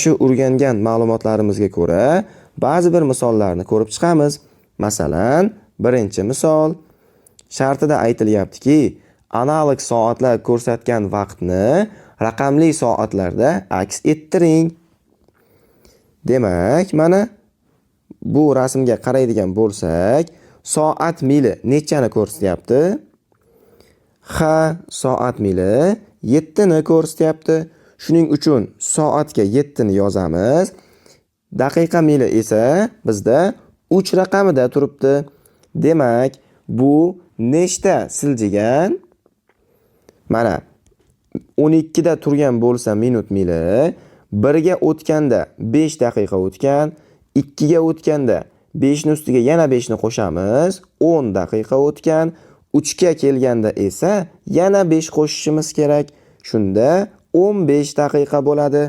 Shu o'rgangan ma'lumotlarimizga ko'ra ba'zi bir misollarni ko'rib chiqamiz. Masalan, birinchi misol shartida aytilyaptiki, analog soatlar ko'rsatgan vaqtni raqamli soatlarda aks ettiring. Demak, mana bu rasmga qaraydigan bo'lsak, soat mili nechani ko'rsatyapti? Soat mili 7 ni ko'rsatyapti. Shuning uchun soatga 7 ni yozamiz. Daqiqa mili esa bizda 3 raqamida turibdi. Demak, bu nechta siljigan? Mana 12 da turgan bo'lsa minut mili, 1 ga o'tganda 5 daqiqa o'tgan, 2 ga o'tganda 5 ni ustiga yana 5 ni qo'shamiz, 10 daqiqa o'tgan, 3 ga kelganda esa yana 5 qo'shishimiz kerak. Shunda 15 daqiqa bo'ladi.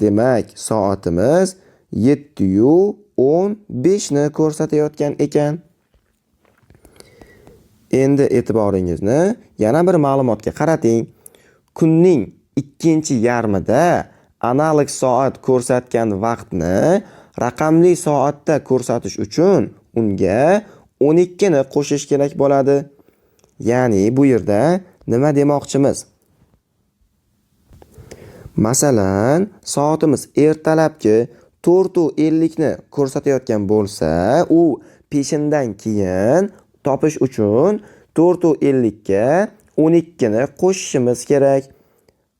Demak, soatimiz 7:15 ni ko'rsatayotgan ekan. Endi e'tiboringizni yana bir ma'lumotga qarating. Kunning ikkinchi yarmida analog soat ko'rsatgan vaqtni raqamli soatda ko'rsatish uchun unga 12 ni qo'shish kerak bo'ladi. Ya'ni bu yerda nima demoqchimiz? Masalan, soatimiz ertalabki 4:50 ni ko'rsatayotgan bo'lsa, u peshindan keyin topish uchun 4:50 ga 12 ni qo'shishimiz kerak.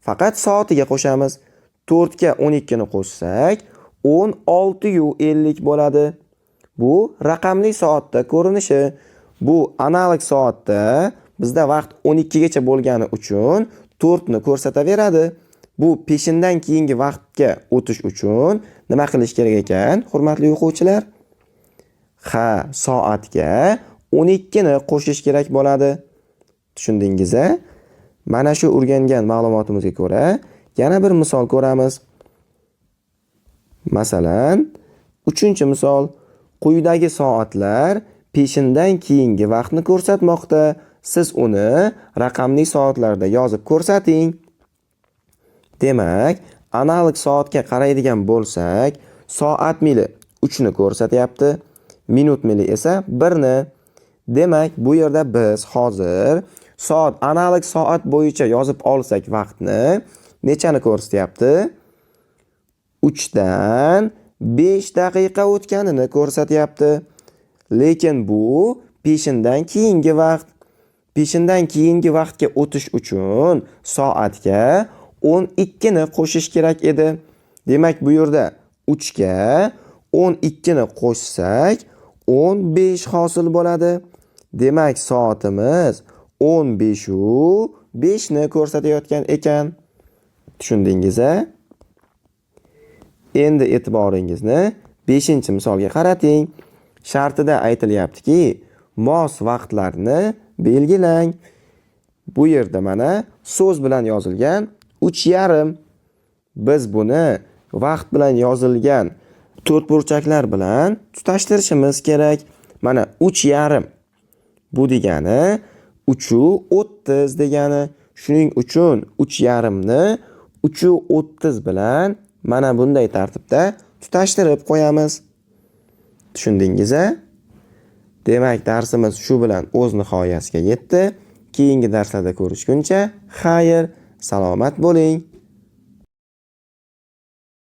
Faqat soatiga qo'shamiz. 4 ga 12 ni qo'shsak 16:50 bo'ladi. Bu raqamli soatda ko'rinishi. Bu analog soatda bizda vaqt 12 gacha bo'lgani uchun 4 ni ko'rsataveradi. Bu peshindan keyingi vaqtga o'tish uchun nima qilish kerak ekan, hurmatli o'quvchilar? Soatga 12 ni qo'shish kerak bo'ladi. Tushundingiz-a? Mana shu o'rgangan ma'lumotimizga ko'ra yana bir misol ko'ramiz. Masalan, 3-misol. Quyidagi soatlar peshindan keyingi vaqtni ko'rsatmoqda. Siz uni raqamli soatlarda yozib ko'rsating. Demak, analog soatga qaraydigan bo'lsak, soat mili 3 ni ko'rsatyapti, minut mili esa 1 ni. Demak, bu yerda biz hozir analog soat bo'yicha yozib olsak vaqtni nechani ko'rsatyapti? 3 dan 5 daqiqa o'tganini ko'rsatyapti. Lekin bu peshindan keyingi vaqt. Peshindan keyingi vaqtga o'tish uchun soatga 12 ni qo'shish kerak edi. Demak, bu yerda 3 ga 12 ni qo'shsak 15 hosil bo'ladi. Demak, soatimiz 15:5 ni ko'rsatayotgan ekan. Tushundingiz-a? Endi e'tiboringizni 5-misolga qarating. Shartida aytilyaptiki, mos vaqtlarni belgilang. Bu yerda mana so'z bilan yozilgan 3,5. Biz buni vaqt bilan yozilgan to'rtburchaklar bilan tutashtirishimiz kerak. Mana 3,5. Bu degani 3:30 degani. Shuning uchun 3,5 ni 3:30 bilan mana bunday tartibda tutashtirib qo'yamiz. Tushundingiz-a? Demak, darsimiz shu bilan o'z nihoyasiga yetdi. Keyingi darslarda ko'rishguncha, xayr, salomat bo'ling.